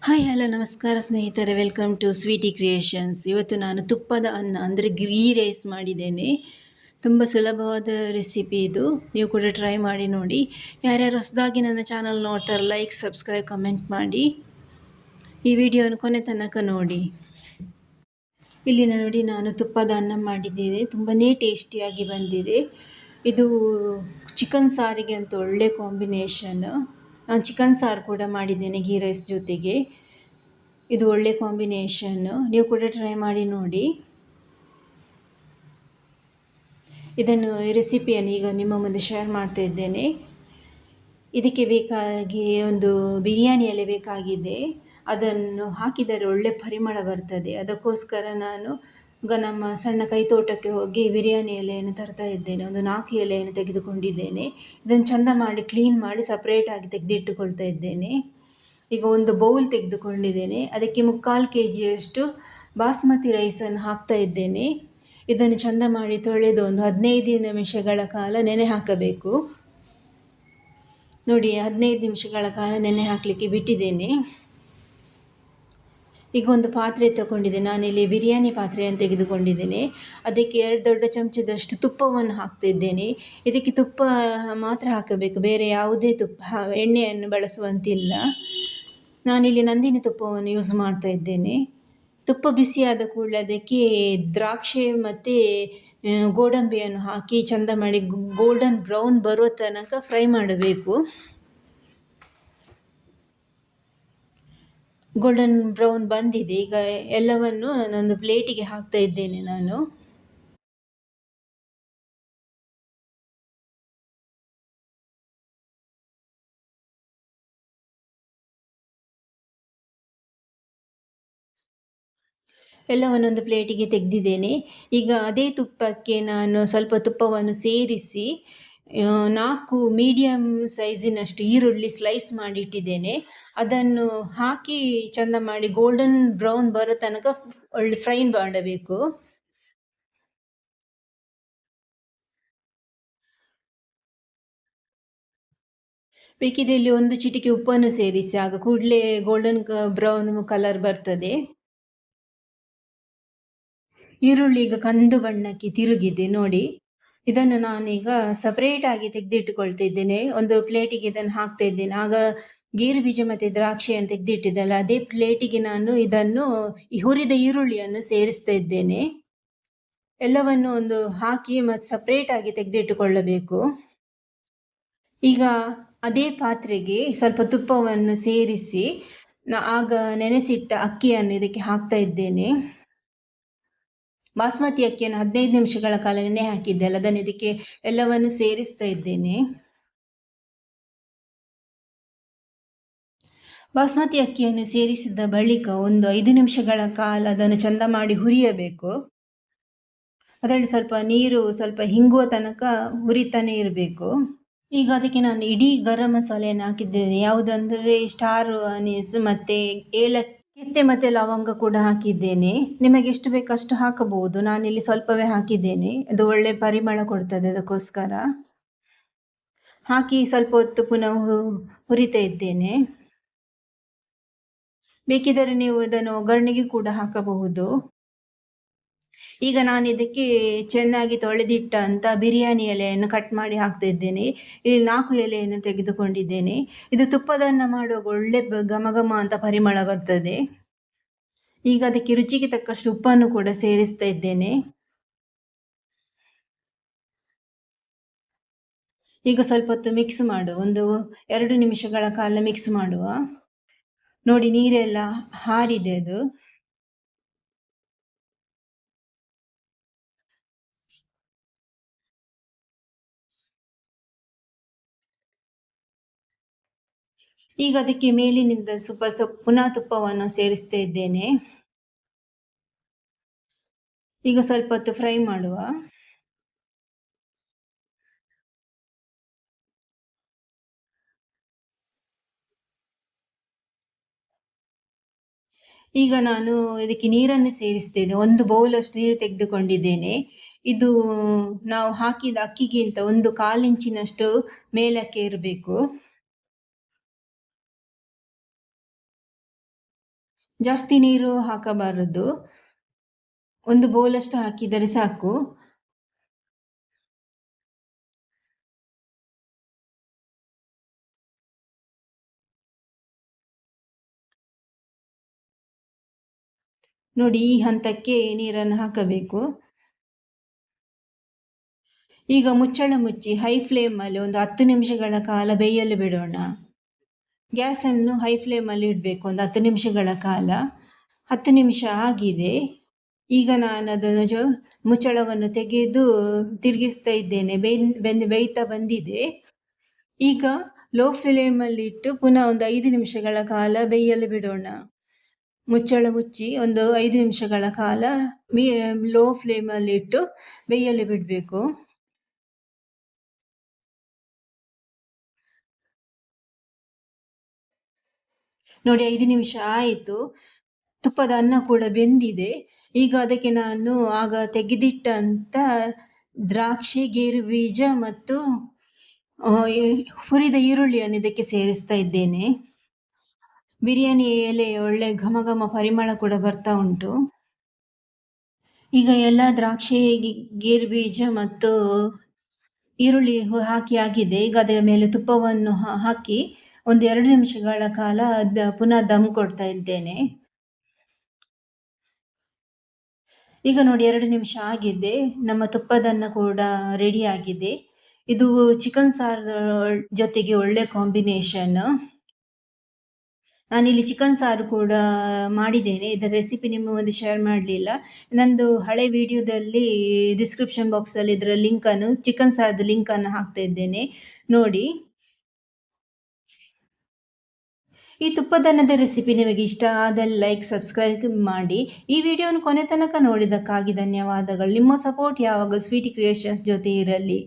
Hi hello ನಮಸ್ಕಾರ ಸ್ನೇಹಿತರೆ, welcome to Sweety creations. ಇವತ್ತು ನಾನು ತುಪ್ಪದ ಅನ್ನ ಅಂದರೆ ಗೀ ರೈಸ್ ಮಾಡಿದ್ದೇನೆ. ತುಂಬ ಸುಲಭವಾದ ರೆಸಿಪಿ ಇದು, ನೀವು ಕೂಡ ಟ್ರೈ ಮಾಡಿ ನೋಡಿ. ಯಾರ್ಯಾರು ಹೊಸದಾಗಿ ನನ್ನ ಚಾನಲ್ ನೋಡ್ತಾರೆ ಲೈಕ್, ಸಬ್ಸ್ಕ್ರೈಬ್, ಕಮೆಂಟ್ ಮಾಡಿ. ಈ ವಿಡಿಯೋನ ಕೊನೆ ತನಕ ನೋಡಿ. ಇಲ್ಲಿ ನೋಡಿ, ನಾನು ತುಪ್ಪದ ಅನ್ನ ಮಾಡಿದ್ದೇನೆ, ತುಂಬಾ ಟೇಸ್ಟಿಯಾಗಿ ಬಂದಿದೆ. ಇದು ಚಿಕನ್ ಸಾರಿಗೆ ಅಂತ ಒಳ್ಳೆ ಕಾಂಬಿನೇಷನ್. ನಾನು ಚಿಕನ್ ಸಾರು ಕೂಡ ಮಾಡಿದ್ದೇನೆ ಗೀ ರೈಸ್ ಜೊತೆಗೆ. ಇದು ಒಳ್ಳೆ ಕಾಂಬಿನೇಷನ್ನು, ನೀವು ಕೂಡ ಟ್ರೈ ಮಾಡಿ ನೋಡಿ. ಇದನ್ನು ರೆಸಿಪಿಯನ್ನು ಈಗ ನಿಮ್ಮ ಮುಂದೆ ಶೇರ್ ಮಾಡ್ತಾ ಇದ್ದೇನೆ. ಇದಕ್ಕೆ ಬೇಕಾಗಿ ಒಂದು ಬಿರಿಯಾನಿ ಎಲೆ ಬೇಕಾಗಿದೆ. ಅದನ್ನು ಹಾಕಿದರೆ ಒಳ್ಳೆ ಪರಿಮಳ ಬರ್ತದೆ. ಅದಕ್ಕೋಸ್ಕರ ನಾನು ನಮ್ಮ ಸಣ್ಣ ಕೈತೋಟಕ್ಕೆ ಹೋಗಿ ಬಿರಿಯಾನಿ ಎಲೆಯನ್ನು ತರ್ತಾ ಇದ್ದೇನೆ. ಒಂದು 4 ಎಲೆಯನ್ನು ತೆಗೆದುಕೊಂಡಿದ್ದೇನೆ. ಇದನ್ನು ಚೆಂದ ಮಾಡಿ ಕ್ಲೀನ್ ಮಾಡಿ ಸಪ್ರೇಟಾಗಿ ತೆಗೆದಿಟ್ಟುಕೊಳ್ತಾ ಇದ್ದೇನೆ. ಈಗ ಒಂದು ಬೌಲ್ ತೆಗೆದುಕೊಂಡಿದ್ದೇನೆ. ಅದಕ್ಕೆ 3/4 kgಯಷ್ಟು ಬಾಸ್ಮತಿ ರೈಸನ್ನು ಹಾಕ್ತಾ ಇದ್ದೇನೆ. ಇದನ್ನು ಚೆಂದ ಮಾಡಿ ತೊಳೆದು ಒಂದು 15 ನಿಮಿಷಗಳ ಕಾಲ ನೆನೆ ಹಾಕಬೇಕು. ನೋಡಿ, 15 ನಿಮಿಷಗಳ ಕಾಲ ನೆನೆ ಹಾಕಲಿಕ್ಕೆ ಬಿಟ್ಟಿದ್ದೇನೆ. ಈಗ ಒಂದು ಪಾತ್ರೆ ತಗೊಂಡಿದ್ದೆ. ನಾನಿಲ್ಲಿ ಬಿರಿಯಾನಿ ಪಾತ್ರೆಯನ್ನು ತೆಗೆದುಕೊಂಡಿದ್ದೇನೆ. ಅದಕ್ಕೆ 2 ದೊಡ್ಡ ಚಮಚದಷ್ಟು ತುಪ್ಪವನ್ನು ಹಾಕ್ತಾ ಇದ್ದೇನೆ. ಇದಕ್ಕೆ ತುಪ್ಪ ಮಾತ್ರ ಹಾಕಬೇಕು, ಬೇರೆ ಯಾವುದೇ ಎಣ್ಣೆಯನ್ನು ಬಳಸುವಂತಿಲ್ಲ. ನಾನಿಲ್ಲಿ ನಂದಿನಿ ತುಪ್ಪವನ್ನು ಯೂಸ್ ಮಾಡ್ತಾ ಇದ್ದೇನೆ. ತುಪ್ಪ ಬಿಸಿಯಾದ ಕೂಡಲೇ ಅದಕ್ಕೆ ದ್ರಾಕ್ಷಿ ಮತ್ತು ಗೋಡಂಬಿಯನ್ನು ಹಾಕಿ ಚೆಂದ ಮಾಡಿ ಗೋಲ್ಡನ್ ಬ್ರೌನ್ ಬರುವ ತನಕ ಫ್ರೈ ಮಾಡಬೇಕು. ಗೋಲ್ಡನ್ ಬ್ರೌನ್ ಬಂದಿದೆ. ಈಗ ಎಲ್ಲವನ್ನು ಒಂದು ಪ್ಲೇಟಿಗೆ ಹಾಕ್ತಾ ಇದ್ದೇನೆ ನಾನು. ಎಲ್ಲವನ್ನೊಂದು ಪ್ಲೇಟಿಗೆ ತೆಗೆದಿದ್ದೇನೆ. ಈಗ ಅದೇ ತುಪ್ಪಕ್ಕೆ ನಾನು ಸ್ವಲ್ಪ ತುಪ್ಪವನ್ನು ಸೇರಿಸಿ 4 ಮೀಡಿಯಮ್ ಸೈಜಿನಷ್ಟು ಈರುಳ್ಳಿ ಸ್ಲೈಸ್ ಮಾಡಿಟ್ಟಿದ್ದೇನೆ. ಅದನ್ನು ಹಾಕಿ ಚೆಂದ ಮಾಡಿ ಗೋಲ್ಡನ್ ಬ್ರೌನ್ ಬರೋ ತನಕ ಒಳ್ಳೆ ಫ್ರೈ ಮಾಡಬೇಕು. ಬೇಕಿದ್ರೆ ಇಲ್ಲಿ ಒಂದು ಚಿಟಿಕೆ ಉಪ್ಪನ್ನು ಸೇರಿಸಿ, ಆಗ ಕೂಡಲೇ ಗೋಲ್ಡನ್ ಬ್ರೌನ್ ಕಲರ್ ಬರ್ತದೆ. ಈರುಳ್ಳಿ ಈಗ ಕಂದು ಬಣ್ಣಕ್ಕೆ ತಿರುಗಿದೆ ನೋಡಿ. ಇದನ್ನು ನಾನೀಗ ಸಪ್ರೇಟಾಗಿ ತೆಗೆದಿಟ್ಟುಕೊಳ್ತಿದ್ದೇನೆ. ಒಂದು ಪ್ಲೇಟಿಗೆ ಇದನ್ನು ಹಾಕ್ತಾ ಇದ್ದೇನೆ. ಆಗ ಗೇರು ಬೀಜ ಮತ್ತು ದ್ರಾಕ್ಷಿಯನ್ನು ತೆಗೆದಿಟ್ಟಿದ್ದಲ್ಲ, ಅದೇ ಪ್ಲೇಟಿಗೆ ನಾನು ಇದನ್ನು ಹುರಿದ ಈರುಳ್ಳಿಯನ್ನು ಸೇರಿಸ್ತಾ ಇದ್ದೇನೆ. ಎಲ್ಲವನ್ನು ಒಂದು ಹಾಕಿ ಮತ್ತು ಸಪ್ರೇಟಾಗಿ ತೆಗೆದಿಟ್ಟುಕೊಳ್ಳಬೇಕು. ಈಗ ಅದೇ ಪಾತ್ರೆಗೆ ಸ್ವಲ್ಪ ತುಪ್ಪವನ್ನು ಸೇರಿಸಿ ಆಗ ನೆನೆಸಿಟ್ಟ ಅಕ್ಕಿಯನ್ನು ಇದಕ್ಕೆ ಹಾಕ್ತಾ ಇದ್ದೇನೆ. ಬಾಸ್ಮತಿ ಅಕ್ಕಿಯನ್ನು 15 ನಿಮಿಷಗಳ ಕಾಲ ನೆನೆ ಹಾಕಿದ್ದೆ ಅಲ್ಲ, ಅದನ್ನು ಇದಕ್ಕೆ ಎಲ್ಲವನ್ನು ಸೇರಿಸ್ತಾ ಇದ್ದೇನೆ. ಬಾಸ್ಮತಿ ಅಕ್ಕಿಯನ್ನು ಸೇರಿಸಿದ ಬಳಿಕ ಒಂದು 5 ನಿಮಿಷಗಳ ಕಾಲ ಅದನ್ನು ಚೆಂದ ಮಾಡಿ ಹುರಿಯಬೇಕು. ಅದರಲ್ಲಿ ಸ್ವಲ್ಪ ನೀರು ಸ್ವಲ್ಪ ಹಿಂಗುವ ತನಕ ಹುರಿತಾನೆ ಇರಬೇಕು. ಈಗ ಅದಕ್ಕೆ ನಾನು ಇಡೀ ಗರಂ ಮಸಾಲೆಯನ್ನು ಹಾಕಿದ್ದೇನೆ. ಯಾವುದಂದರೆ ಸ್ಟಾರ್ ಅನೀಸ್ ಮತ್ತು ಏಲಕ್ಕಿ, ಕೆತ್ತೆ ಮತ್ತು ಲವಂಗ ಕೂಡ ಹಾಕಿದ್ದೇನೆ. ನಿಮಗೆ ಎಷ್ಟು ಬೇಕು ಅಷ್ಟು ಹಾಕಬಹುದು. ನಾನಿಲ್ಲಿ ಸ್ವಲ್ಪವೇ ಹಾಕಿದ್ದೇನೆ, ಅದು ಒಳ್ಳೆ ಪರಿಮಳ ಕೊಡ್ತದೆ, ಅದಕ್ಕೋಸ್ಕರ ಹಾಕಿ ಸ್ವಲ್ಪ ಹೊತ್ತು ಪುನಃ ಹುರಿತಾ ಇದ್ದೇನೆ. ಬೇಕಿದ್ದರೆ ನೀವು ಇದನ್ನು ಒಗ್ಗರಣೆಗೆ ಕೂಡ ಹಾಕಬಹುದು. ಈಗ ನಾನು ಇದಕ್ಕೆ ಚೆನ್ನಾಗಿ ತೊಳೆದಿಟ್ಟಂಥ ಬಿರಿಯಾನಿ ಎಲೆಯನ್ನು ಕಟ್ ಮಾಡಿ ಹಾಕ್ತಾ ಇದ್ದೇನೆ. ಇಲ್ಲಿ 4 ಎಲೆಯನ್ನು ತೆಗೆದುಕೊಂಡಿದ್ದೇನೆ. ಇದು ತುಪ್ಪದನ್ನ ಮಾಡುವಾಗ ಒಳ್ಳೆ ಘಮ ಘಮ ಅಂತ ಪರಿಮಳ ಬರ್ತದೆ. ಈಗ ಅದಕ್ಕೆ ರುಚಿಗೆ ತಕ್ಕಷ್ಟು ಉಪ್ಪನ್ನು ಕೂಡ ಸೇರಿಸ್ತಾ ಇದ್ದೇನೆ. ಈಗ ಸ್ವಲ್ಪ ಹೊತ್ತು ಮಿಕ್ಸ್ ಮಾಡುವ, ಒಂದು 2 ನಿಮಿಷಗಳ ಕಾಲ ಮಿಕ್ಸ್ ಮಾಡುವ. ನೋಡಿ, ನೀರೆಲ್ಲ ಹಾರಿದೆ ಅದು. ಈಗ ಅದಕ್ಕೆ ಮೇಲಿನಿಂದ ಸ್ವಲ್ಪ ಪುನಃ ತುಪ್ಪವನ್ನು ಸೇರಿಸ್ತಾ ಇದ್ದೇನೆ. ಈಗ ಸ್ವಲ್ಪ ಹೊತ್ತು ಫ್ರೈ ಮಾಡುವ. ಈಗ ನಾನು ಇದಕ್ಕೆ ನೀರನ್ನು ಸೇರಿಸ್ತೇನೆ. 1 ಬೌಲಷ್ಟು ನೀರು ತೆಗೆದುಕೊಂಡಿದ್ದೇನೆ. ಇದು ನಾವು ಹಾಕಿದ ಅಕ್ಕಿಗಿಂತ 1/4 ಇಂಚಿನಷ್ಟು ಮೇಲಕ್ಕೆ ಇರಬೇಕು. ಜಾಸ್ತಿ ನೀರು ಹಾಕಬಾರದು, ಒಂದು ಬೌಲಷ್ಟು ಹಾಕಿದರೆ ಸಾಕು. ನೋಡಿ, ಈ ಹಂತಕ್ಕೆ ನೀರನ್ನು ಹಾಕಬೇಕು. ಈಗ ಮುಚ್ಚಳ ಮುಚ್ಚಿ ಹೈ ಫ್ಲೇಮಲ್ಲಿ ಒಂದು 10 ನಿಮಿಷಗಳ ಕಾಲ ಬೇಯಲು ಬಿಡೋಣ. ಗ್ಯಾಸನ್ನು ಹೈ ಫ್ಲೇಮಲ್ಲಿ ಇಡಬೇಕು ಒಂದು 10 ನಿಮಿಷಗಳ ಕಾಲ. 10 ನಿಮಿಷ ಆಗಿದೆ. ಈಗ ನಾನು ಅದನ್ನು ಮುಚ್ಚಳವನ್ನು ತೆಗೆದು ತಿರುಗಿಸ್ತಾ ಇದ್ದೇನೆ. ಬೇಯ್ತಾ ಬಂದಿದೆ. ಈಗ ಲೋ ಫ್ಲೇಮಲ್ಲಿಟ್ಟು ಪುನಃ ಒಂದು 5 ನಿಮಿಷಗಳ ಕಾಲ ಬೇಯಲು ಬಿಡೋಣ. ಮುಚ್ಚಳ ಮುಚ್ಚಿ ಒಂದು 5 ನಿಮಿಷಗಳ ಕಾಲ ಲೋ ಫ್ಲೇಮಲ್ಲಿಟ್ಟು ಬೇಯಲು ಬಿಡಬೇಕು. ನೋಡಿ, 5 ನಿಮಿಷ ಆಯಿತು. ತುಪ್ಪದ ಅನ್ನ ಕೂಡ ಬೆಂದಿದೆ. ಈಗ ಅದಕ್ಕೆ ನಾನು ಆಗ ತೆಗೆದಿಟ್ಟಂಥ ದ್ರಾಕ್ಷಿ, ಗೇರು ಬೀಜ ಮತ್ತು ಹುರಿದ ಈರುಳ್ಳಿಯನ್ನು ಇದಕ್ಕೆ ಸೇರಿಸ್ತಾ ಇದ್ದೇನೆ. ಬಿರಿಯಾನಿ ಎಲೆ ಒಳ್ಳೆ ಘಮ ಘಮ ಪರಿಮಳ ಕೂಡ ಬರ್ತಾ ಉಂಟು. ಈಗ ಎಲ್ಲ ದ್ರಾಕ್ಷಿ, ಗೇರು ಬೀಜ ಮತ್ತು ಈರುಳ್ಳಿ ಹಾಕಿ ಆಗಿದೆ. ಈಗ ಅದರ ಮೇಲೆ ತುಪ್ಪವನ್ನು ಹಾಕಿ ಒಂದು 2 ನಿಮಿಷಗಳ ಕಾಲ ಪುನಃ ದಮ್ ಕೊಡ್ತಾ ಇದ್ದೇನೆ. ಈಗ ನೋಡಿ, 2 ನಿಮಿಷ ಆಗಿದೆ. ನಮ್ಮ ತುಪ್ಪದನ್ನ ಕೂಡ ರೆಡಿ ಆಗಿದೆ. ಇದು ಚಿಕನ್ ಸಾರು ಜೊತೆಗೆ ಒಳ್ಳೆ ಕಾಂಬಿನೇಷನ್. ನಾನಿಲ್ಲಿ ಚಿಕನ್ ಸಾರು ಕೂಡ ಮಾಡಿದ್ದೇನೆ. ಇದರ ರೆಸಿಪಿ ನಿಮ್ಮ ಮುಂದೆ ಶೇರ್ ಮಾಡಲಿಲ್ಲ. ನಂದು ಹಳೆ ವಿಡಿಯೋದಲ್ಲಿ ಡಿಸ್ಕ್ರಿಪ್ಷನ್ ಬಾಕ್ಸಲ್ಲಿ ಇದರ ಲಿಂಕನ್ನು, ಚಿಕನ್ ಸಾರದ ಲಿಂಕನ್ನು ಹಾಕ್ತಾ ಇದ್ದೇನೆ, ನೋಡಿ. ಈ ತುಪ್ಪದನ್ನದ ರೆಸಿಪಿ ನಿಮಗೆ ಇಷ್ಟ ಆದಲ್ಲಿ ಲೈಕ್, ಸಬ್ಸ್ಕ್ರೈಬ್ ಮಾಡಿ. ಈ ವಿಡಿಯೋನ ಕೊನೆ ತನಕ ನೋಡಿದ್ದಕ್ಕಾಗಿ ಧನ್ಯವಾದಗಳು. ನಿಮ್ಮ ಸಪೋರ್ಟ್ ಯಾವಾಗ ಸ್ವೀಟಿ ಕ್ರಿಯೇಷನ್ಸ್ ಜೊತೆ ಇರಲಿ.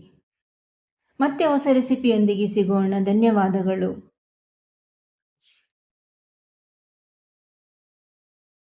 ಮತ್ತೆ ಹೊಸ ರೆಸಿಪಿಯೊಂದಿಗೆ ಸಿಗೋಣ. ಧನ್ಯವಾದಗಳು.